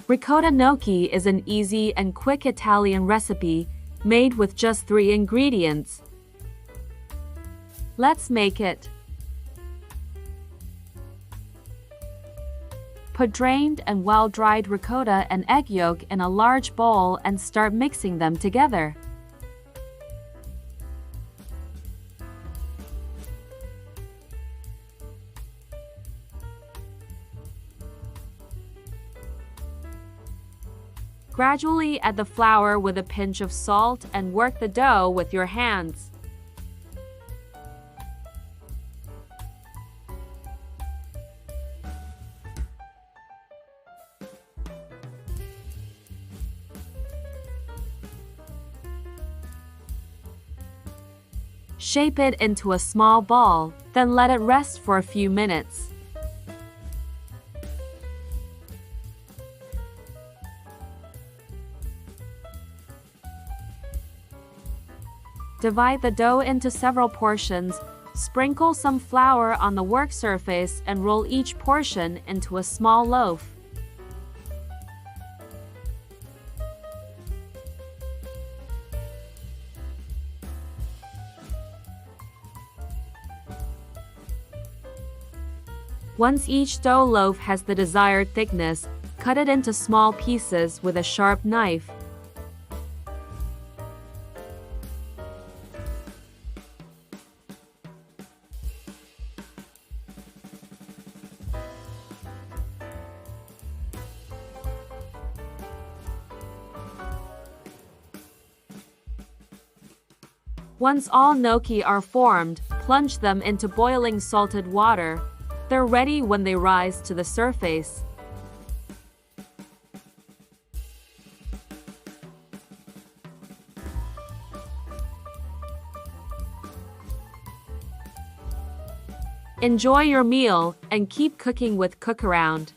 Ricotta gnocchi is an easy and quick Italian recipe made with just 3 ingredients. Let's make it. Put drained and well-dried ricotta and egg yolk in a large bowl and start mixing them together. Gradually add the flour with a pinch of salt and work the dough with your hands. Shape it into a small ball, then let it rest for a few minutes. Divide the dough into several portions, sprinkle some flour on the work surface and roll each portion into a small loaf. Once each dough loaf has the desired thickness, cut it into small pieces with a sharp knife. Once all gnocchi are formed, plunge them into boiling salted water. They're ready when they rise to the surface. Enjoy your meal and keep cooking with Cookaround.